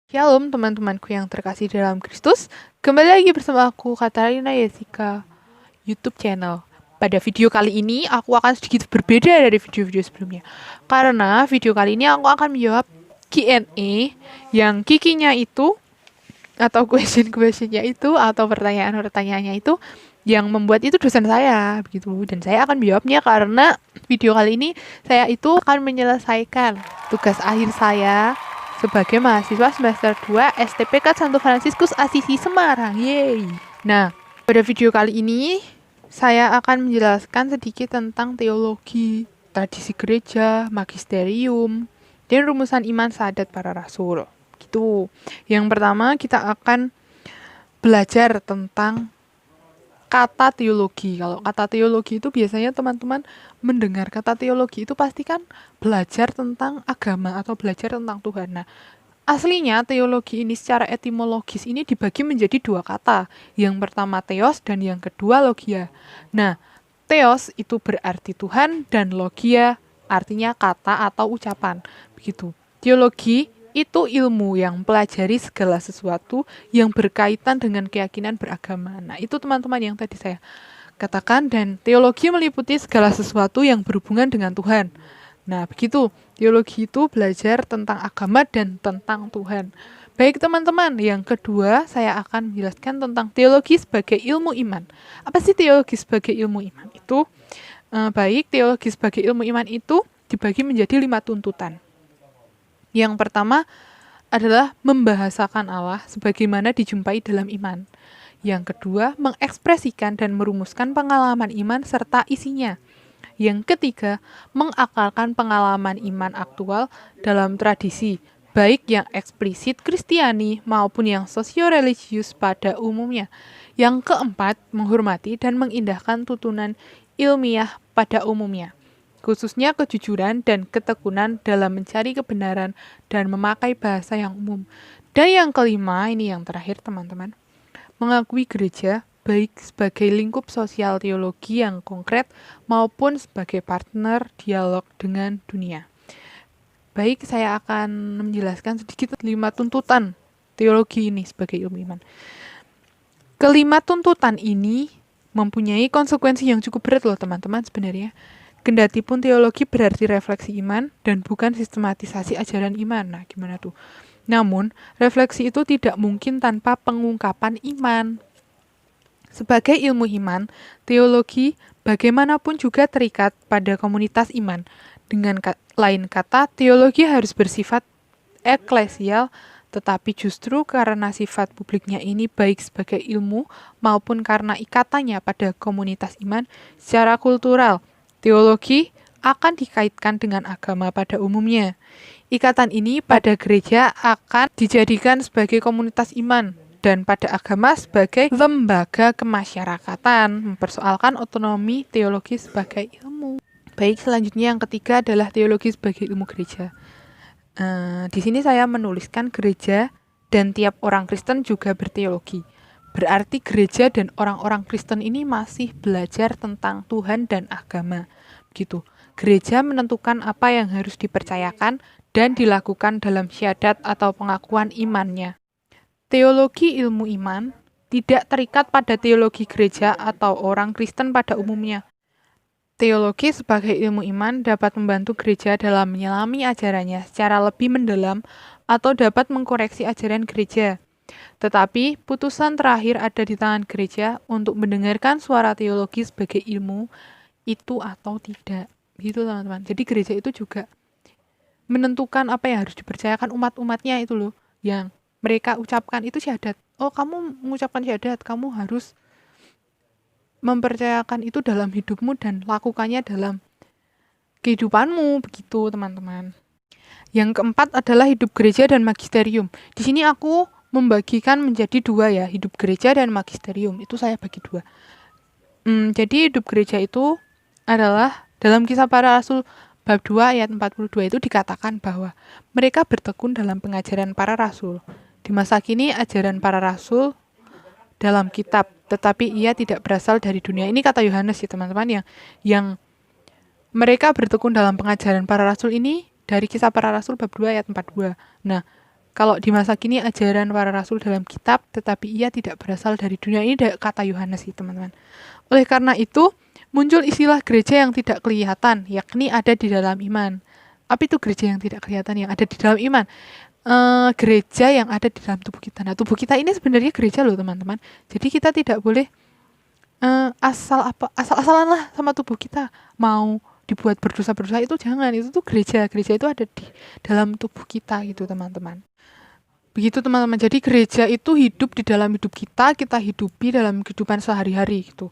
Shalom teman-temanku yang terkasih dalam Kristus. Kembali lagi bersama aku, Katarina Yesika, YouTube channel. Pada video kali ini aku akan sedikit berbeda dari video-video sebelumnya. Karena video kali ini aku akan menjawab Q&A yang kikinya itu atau question-questionnya itu atau pertanyaan-pertanyaannya itu yang membuat itu dosen saya begitu, dan saya akan menjawabnya karena video kali ini saya itu akan menyelesaikan tugas akhir saya sebagai mahasiswa semester 2 STPK Santo Fransiskus Asisi Semarang. Yeay. Nah, pada video kali ini saya akan menjelaskan sedikit tentang teologi, tradisi gereja, magisterium, dan rumusan iman syahadat para rasul. Gitu. Yang pertama kita akan belajar tentang kata teologi. Kalau kata teologi itu biasanya teman-teman mendengar kata teologi itu pasti kan belajar tentang agama atau belajar tentang Tuhan. Nah, aslinya teologi ini secara etimologis ini dibagi menjadi dua kata. Yang pertama theos dan yang kedua logia. Nah, theos itu berarti Tuhan dan logia artinya kata atau ucapan. Begitu. Teologi itu ilmu yang mempelajari segala sesuatu yang berkaitan dengan keyakinan beragama. Nah, itu teman-teman yang tadi saya katakan, dan teologi meliputi segala sesuatu yang berhubungan dengan Tuhan. Nah, begitu. Teologi itu belajar tentang agama dan tentang Tuhan. Baik teman-teman, yang kedua saya akan menjelaskan tentang teologi sebagai ilmu iman. Apa sih teologi sebagai ilmu iman? Baik, teologi sebagai ilmu iman itu dibagi menjadi 5 tuntutan. Yang pertama adalah membahasakan Allah sebagaimana dijumpai dalam iman. Yang kedua, mengekspresikan dan merumuskan pengalaman iman serta isinya. Yang ketiga, mengakalkan pengalaman iman aktual dalam tradisi, baik yang eksplisit Kristiani maupun yang sosio-religius pada umumnya. Yang keempat, menghormati dan mengindahkan tuntunan ilmiah pada umumnya, khususnya kejujuran dan ketekunan dalam mencari kebenaran dan memakai bahasa yang umum. Dan yang kelima, ini yang terakhir teman-teman, mengakui gereja baik sebagai lingkup sosial teologi yang konkret maupun sebagai partner dialog dengan dunia. Baik, saya akan menjelaskan sedikit 5 tuntutan teologi ini sebagai ilmu iman. Kelima tuntutan ini mempunyai konsekuensi yang cukup berat loh teman-teman sebenarnya. Kendati pun teologi berarti refleksi iman dan bukan sistematisasi ajaran iman. Nah, gimana tuh? Namun, refleksi itu tidak mungkin tanpa pengungkapan iman. Sebagai ilmu iman, teologi bagaimanapun juga terikat pada komunitas iman. Dengan lain kata, teologi harus bersifat eklesial, tetapi justru karena sifat publiknya ini baik sebagai ilmu maupun karena ikatannya pada komunitas iman secara kultural, teologi akan dikaitkan dengan agama pada umumnya. Ikatan ini pada gereja akan dijadikan sebagai komunitas iman dan pada agama sebagai lembaga kemasyarakatan, mempersoalkan otonomi teologi sebagai ilmu. Baik, selanjutnya yang ketiga adalah teologi sebagai ilmu gereja. Di sini saya menuliskan gereja dan tiap orang Kristen juga berteologi. Berarti gereja dan orang-orang Kristen ini masih belajar tentang Tuhan dan agama. Begitu. Gereja menentukan apa yang harus dipercayakan dan dilakukan dalam syahadat atau pengakuan imannya. Teologi ilmu iman tidak terikat pada teologi gereja atau orang Kristen pada umumnya. Teologi sebagai ilmu iman dapat membantu gereja dalam menyelami ajarannya secara lebih mendalam atau dapat mengkoreksi ajaran gereja. Tetapi putusan terakhir ada di tangan gereja untuk mendengarkan suara teologi sebagai ilmu itu atau tidak. Gitu teman-teman. Jadi gereja itu juga menentukan apa yang harus dipercayakan umat-umatnya itu loh. Yang mereka ucapkan itu syahadat. Oh, kamu mengucapkan syahadat, kamu harus mempercayakan itu dalam hidupmu dan lakukannya dalam kehidupanmu, begitu teman-teman. Yang keempat adalah hidup gereja dan magisterium. Di sini aku membagikan menjadi dua ya, hidup gereja dan magisterium. Itu saya bagi dua. Jadi hidup gereja itu adalah dalam Kisah Para Rasul bab 2 ayat 42 itu dikatakan bahwa mereka bertekun dalam pengajaran para rasul. Di masa kini ajaran para rasul dalam kitab, tetapi ia tidak berasal dari dunia. Ini kata Yohanes ya teman-teman, yang mereka bertekun dalam pengajaran para rasul ini dari Kisah Para Rasul bab 2 ayat 42. Nah, Kalau di masa kini ajaran para rasul dalam kitab, tetapi ia tidak berasal dari dunia ini, kata Yohanes sih teman-teman. Oleh karena itu, muncul istilah gereja yang tidak kelihatan, yakni ada di dalam iman. Apa itu gereja yang tidak kelihatan yang ada di dalam iman? Gereja yang ada di dalam tubuh kita. Nah, tubuh kita ini sebenarnya gereja loh teman-teman. Jadi kita tidak boleh asal-asalan lah sama tubuh kita. Mau dibuat berdosa-berdosa itu jangan. Itu tuh gereja itu ada di dalam tubuh kita gitu teman-teman. Begitu teman-teman. Jadi gereja itu hidup di dalam hidup kita hidupi dalam kehidupan sehari-hari gitu.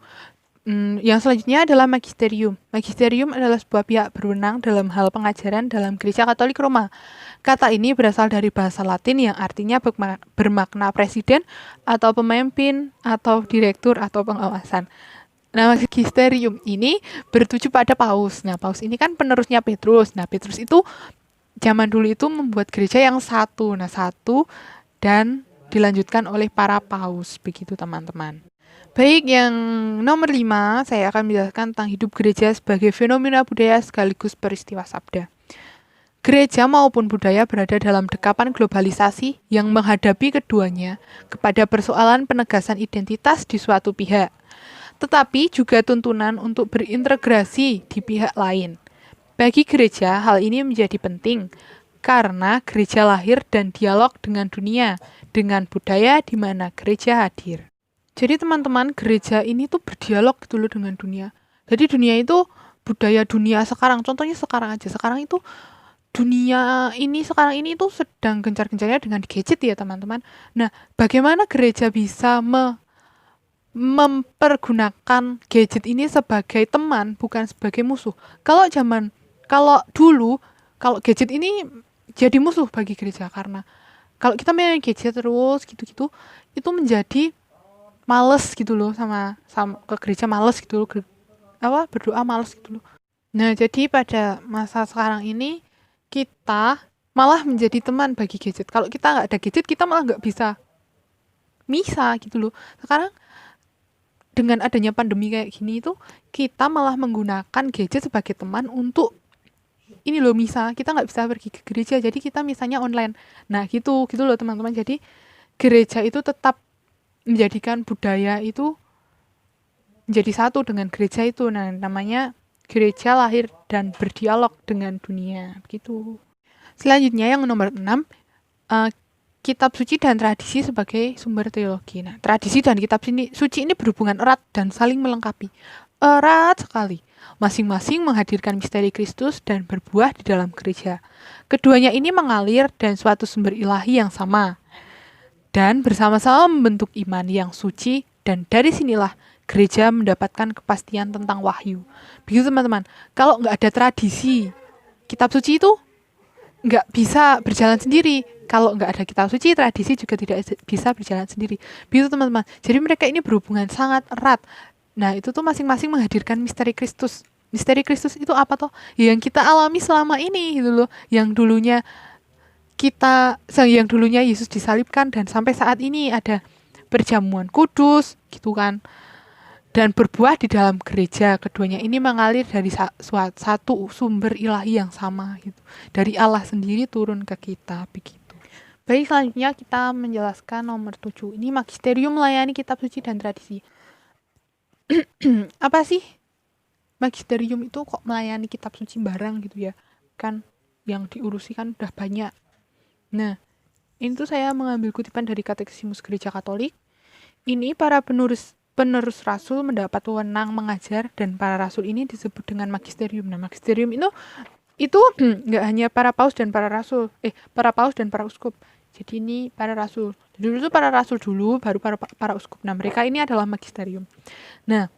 Yang selanjutnya adalah magisterium. Magisterium adalah sebuah pihak berwenang dalam hal pengajaran dalam Gereja Katolik Roma. Kata ini berasal dari bahasa Latin yang artinya bermakna presiden atau pemimpin atau direktur atau pengawasan. Nah, magisterium ini bertuju pada paus. Nah, paus ini kan penerusnya Petrus. Nah, Petrus itu zaman dulu itu membuat gereja yang satu. Nah, satu dan dilanjutkan oleh para paus. Begitu teman-teman. Baik, yang nomor 5, saya akan menjelaskan tentang hidup gereja sebagai fenomena budaya sekaligus peristiwa sabda. Gereja maupun budaya berada dalam dekapan globalisasi yang menghadapi keduanya kepada persoalan penegasan identitas di suatu pihak, tetapi juga tuntunan untuk berintegrasi di pihak lain. Bagi gereja, hal ini menjadi penting karena gereja lahir dan dialog dengan dunia, dengan budaya di mana gereja hadir. Jadi teman-teman, gereja ini tuh berdialog gitu loh dengan dunia. Jadi dunia itu budaya dunia sekarang. Contohnya sekarang aja. Sekarang itu dunia ini sekarang ini tuh sedang gencar-gencarnya dengan gadget ya teman-teman. Nah, bagaimana gereja bisa mempergunakan gadget ini sebagai teman bukan sebagai musuh? Kalau dulu kalau gadget ini jadi musuh bagi gereja karena kalau kita main gadget terus gitu-gitu itu menjadi males gitu loh sama ke gereja males gitu loh berdoa males gitu loh. Nah, jadi pada masa sekarang ini kita malah menjadi teman bagi gadget. Kalau kita nggak ada gadget, kita malah nggak bisa misa gitu loh. Sekarang dengan adanya pandemi kayak gini itu kita malah menggunakan gadget sebagai teman untuk ini loh misa. Kita nggak bisa pergi ke gereja, jadi kita misalnya online. Nah, gitu loh teman-teman. Jadi gereja itu tetap menjadikan budaya itu menjadi satu dengan gereja itu. Nah, namanya gereja lahir dan berdialog dengan dunia. Begitu. Selanjutnya yang nomor 6, kitab suci dan tradisi sebagai sumber teologi. Nah, tradisi dan kitab suci ini berhubungan erat dan saling melengkapi. Erat sekali. Masing-masing menghadirkan misteri Kristus dan berbuah di dalam gereja. Keduanya ini mengalir dan suatu sumber ilahi yang sama. Dan bersama-sama membentuk iman yang suci, dan dari sinilah gereja mendapatkan kepastian tentang wahyu. Begitu teman-teman, kalau nggak ada tradisi, kitab suci itu nggak bisa berjalan sendiri. Kalau nggak ada kitab suci, tradisi juga tidak bisa berjalan sendiri. Begitu teman-teman, jadi mereka ini berhubungan sangat erat. Nah, itu tuh masing-masing menghadirkan misteri Kristus. Misteri Kristus itu apa toh? Yang kita alami selama ini gitu loh, yang dulunya Yesus disalibkan dan sampai saat ini ada perjamuan kudus gitu kan, dan berbuah di dalam gereja. Keduanya ini mengalir dari satu sumber ilahi yang sama gitu, dari Allah sendiri turun ke kita begitu. Baik, selanjutnya kita menjelaskan nomor 7. Ini magisterium melayani kitab suci dan tradisi. Apa sih magisterium itu? Kok melayani kitab suci barang gitu ya, kan yang diurusi kan udah banyak. Nah, ini tuh saya mengambil kutipan dari Katekisimus Gereja Katolik. Ini para penerus rasul mendapat wewenang mengajar, dan para rasul ini disebut dengan magisterium. Nah, magisterium itu nggak hanya para paus dan para uskup. Jadi ini para rasul. Dulu itu para rasul dulu, baru para uskup. Nah, mereka ini adalah magisterium. Nah,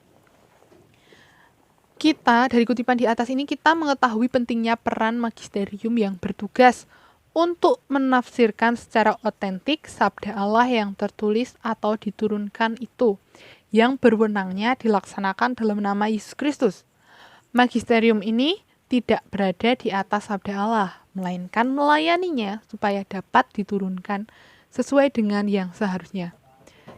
kita dari kutipan di atas ini kita mengetahui pentingnya peran magisterium yang bertugas untuk menafsirkan secara otentik sabda Allah yang tertulis atau diturunkan itu, yang berwenangnya dilaksanakan dalam nama Yesus Kristus. Magisterium ini tidak berada di atas sabda Allah, melainkan melayaninya supaya dapat diturunkan sesuai dengan yang seharusnya.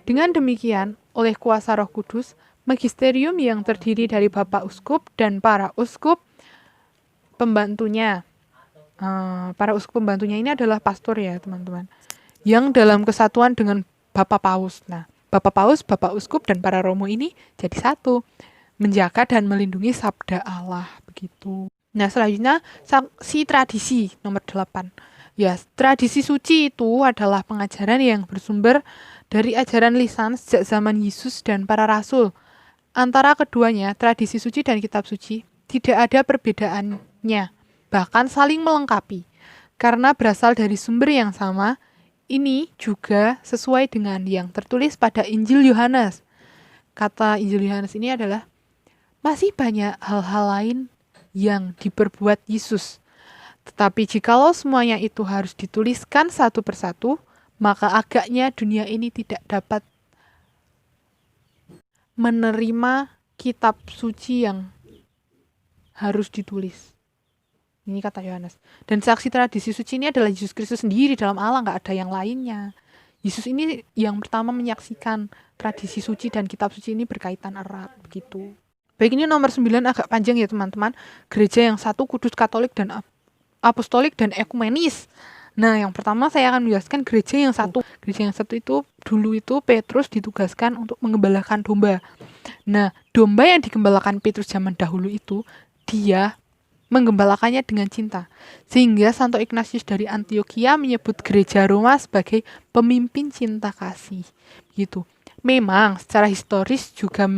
Dengan demikian, oleh kuasa Roh Kudus, magisterium yang terdiri dari Bapak Uskup dan para uskup pembantunya para uskup pembantunya ini adalah pastor ya teman-teman, yang dalam kesatuan dengan Bapak Paus. Nah, Bapak Paus, Bapak Uskup, dan para romo ini jadi satu, menjaga dan melindungi sabda Allah, begitu. Nah, selanjutnya saksi tradisi nomor 8. Ya, tradisi suci itu adalah pengajaran yang bersumber dari ajaran lisan sejak zaman Yesus dan para rasul. Antara keduanya, tradisi suci dan kitab suci, tidak ada perbedaannya, bahkan saling melengkapi. Karena berasal dari sumber yang sama, ini juga sesuai dengan yang tertulis pada Injil Yohanes. Kata Injil Yohanes ini adalah, masih banyak hal-hal lain yang diperbuat Yesus. Tetapi jikalau semuanya itu harus dituliskan satu persatu, maka agaknya dunia ini tidak dapat menerima kitab suci yang harus ditulis. Ini kata Yohanes. Dan saksi tradisi suci ini adalah Yesus Kristus sendiri dalam Allah, nggak ada yang lainnya. Yesus ini yang pertama menyaksikan tradisi suci dan kitab suci ini berkaitan erat, begitu. Baik, ini nomor 9 agak panjang ya teman-teman. Gereja yang satu, kudus, katolik, dan apostolik, dan ekumenis. Nah, yang pertama saya akan menjelaskan gereja yang satu. Gereja yang satu itu, dulu itu Petrus ditugaskan untuk menggembalakan domba. Nah, domba yang digembalakan Petrus zaman dahulu itu, dia menggembalakannya dengan cinta. Sehingga Santo Ignatius dari Antioquia menyebut gereja Roma sebagai pemimpin cinta kasih. Gitu. Memang secara historis juga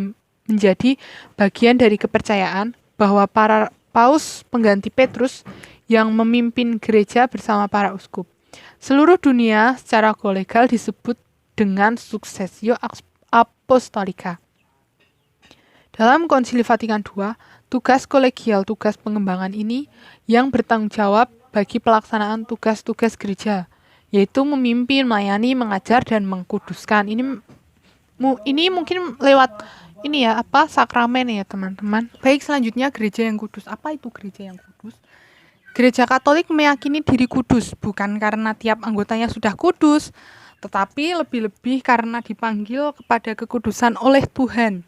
menjadi bagian dari kepercayaan bahwa para paus pengganti Petrus yang memimpin gereja bersama para uskup. Seluruh dunia secara kolegal disebut dengan Successio Apostolica. Dalam Konsili Vatikan II, tugas kolegial, tugas pengembangan ini yang bertanggung jawab bagi pelaksanaan tugas-tugas gereja, yaitu memimpin, melayani, mengajar, dan mengkuduskan. Ini mungkin lewat ini ya, sakramen ya teman-teman. Baik, selanjutnya gereja yang kudus. Apa itu gereja yang kudus? Gereja Katolik meyakini diri kudus, bukan karena tiap anggotanya sudah kudus, tetapi lebih-lebih karena dipanggil kepada kekudusan oleh Tuhan.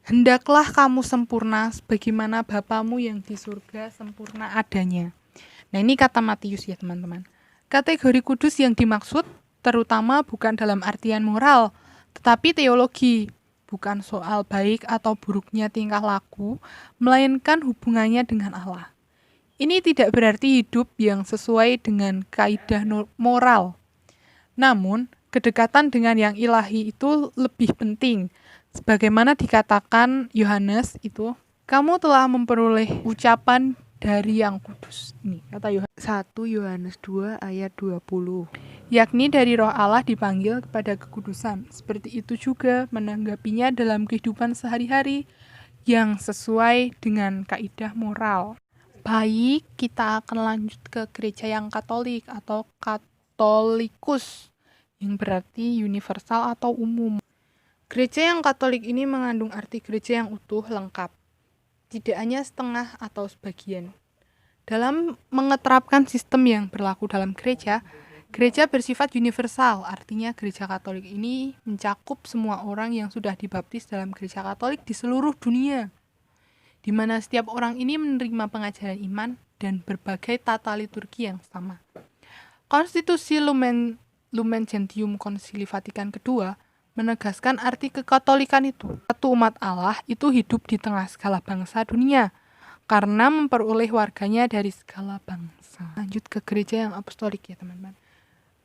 Hendaklah kamu sempurna sebagaimana Bapamu yang di surga sempurna adanya. Nah, ini kata Matius ya teman-teman. Kategori kudus yang dimaksud terutama bukan dalam artian moral, tetapi teologi. Bukan soal baik atau buruknya tingkah laku, melainkan hubungannya dengan Allah. Ini tidak berarti hidup yang sesuai dengan kaidah moral. Namun, kedekatan dengan yang ilahi itu lebih penting. Sebagaimana dikatakan Yohanes itu, kamu telah memperoleh ucapan dari yang kudus. Ini kata Yohanes 1 Yohanes 2 ayat 20. Yakni dari Roh Allah dipanggil kepada kekudusan. Seperti itu juga menanggapinya dalam kehidupan sehari-hari yang sesuai dengan kaidah moral. Baik, kita akan lanjut ke gereja yang Katolik atau Katolikus, yang berarti universal atau umum. Gereja yang Katolik ini mengandung arti gereja yang utuh, lengkap, tidak hanya setengah atau sebagian. Dalam mengeterapkan sistem yang berlaku dalam gereja, gereja bersifat universal, artinya gereja Katolik ini mencakup semua orang yang sudah dibaptis dalam gereja Katolik di seluruh dunia, di mana setiap orang ini menerima pengajaran iman dan berbagai tata liturgi yang sama. Konstitusi Lumen Gentium Konsili Vatikan II menegaskan arti kekatolikan itu. Satu umat Allah itu hidup di tengah segala bangsa dunia, karena memperoleh warganya dari segala bangsa. Lanjut ke gereja yang apostolik ya teman-teman.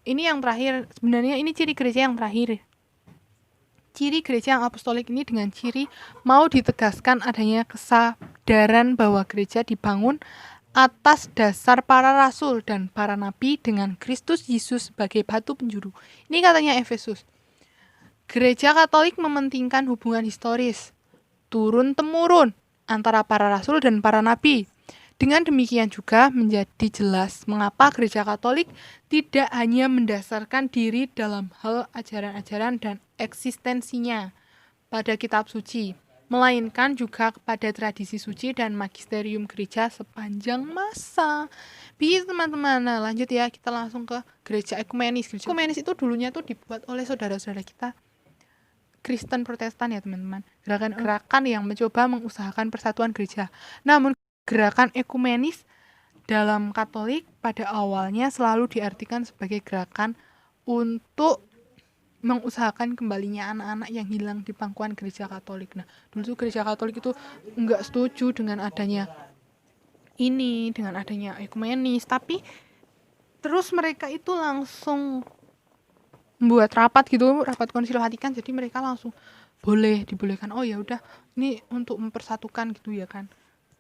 Ini yang terakhir, sebenarnya ini ciri gereja yang terakhir. Ciri gereja yang apostolik ini dengan ciri mau ditegaskan adanya kesadaran bahwa gereja dibangun atas dasar para rasul dan para nabi dengan Kristus Yesus sebagai batu penjuru. Ini katanya Efesus. Gereja Katolik mementingkan hubungan historis, turun-temurun, antara para rasul dan para nabi. Dengan demikian juga menjadi jelas mengapa gereja Katolik tidak hanya mendasarkan diri dalam hal ajaran-ajaran dan eksistensinya pada kitab suci, melainkan juga kepada tradisi suci dan magisterium gereja sepanjang masa. Begitu teman-teman. Nah, lanjut ya, kita langsung ke gereja ekumenis. Gereja ekumenis itu dulunya tuh dibuat oleh saudara-saudara kita Kristen Protestan ya teman-teman. Gerakan-gerakan yang mencoba mengusahakan persatuan gereja. Namun gerakan ekumenis dalam Katolik pada awalnya selalu diartikan sebagai gerakan untuk mengusahakan kembalinya anak-anak yang hilang di pangkuan gereja Katolik. Nah, dulu tuh gereja Katolik itu nggak setuju dengan adanya ekumenis, tapi terus mereka itu langsung membuat rapat Konsili Vatikan, jadi mereka langsung dibolehkan. Oh ya udah, ini untuk mempersatukan gitu ya kan.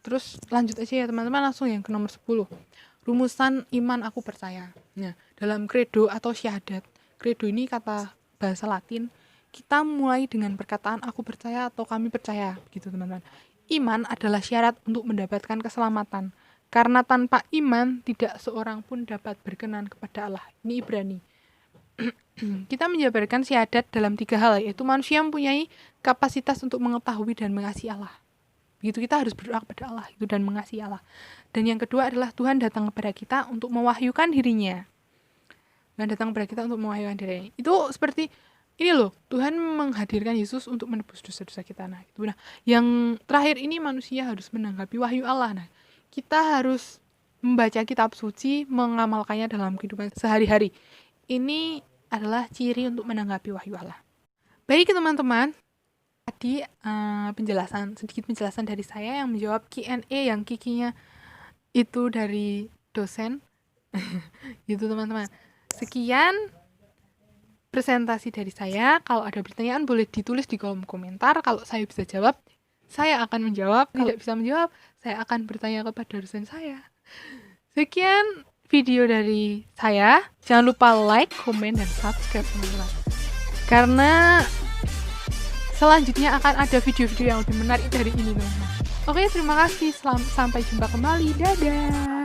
Terus lanjut aja ya teman-teman, langsung yang ke nomor 10. Rumusan iman aku percaya. Nah, dalam credo atau syahadat. Credo ini kata bahasa Latin. Kita mulai dengan perkataan aku percaya atau kami percaya, gitu teman-teman. Iman adalah syarat untuk mendapatkan keselamatan. Karena tanpa iman tidak seorang pun dapat berkenan kepada Allah. Ini Ibrani. Kita menjabarkan syahadat dalam 3 hal, yaitu manusia mempunyai kapasitas untuk mengetahui dan mengasihi Allah. Begitu, kita harus berdoa kepada Allah itu dan mengasihi Allah. Dan yang kedua adalah Tuhan datang kepada kita untuk mewahyukan dirinya. Itu seperti ini loh, Tuhan menghadirkan Yesus untuk menebus dosa-dosa kita. Nah, itu. Nah, yang terakhir ini manusia harus menanggapi wahyu Allah. Nah, kita harus membaca kitab suci, mengamalkannya dalam kehidupan sehari-hari. Ini adalah ciri untuk menanggapi wahyu Allah. Baik teman-teman, tadi sedikit penjelasan dari saya yang menjawab Q&A yang kikinya itu dari dosen. Gitu teman-teman. Sekian presentasi dari saya. Kalau ada pertanyaan boleh ditulis di kolom komentar. Kalau saya bisa jawab, saya akan menjawab. Kalau tidak bisa menjawab, saya akan bertanya kepada dosen saya. Sekian video dari saya. Jangan lupa like, komen, dan subscribe teman-teman. Karena selanjutnya akan ada video-video yang lebih menarik dari ini teman-teman. Oke, terima kasih. Sampai jumpa kembali. Dadah.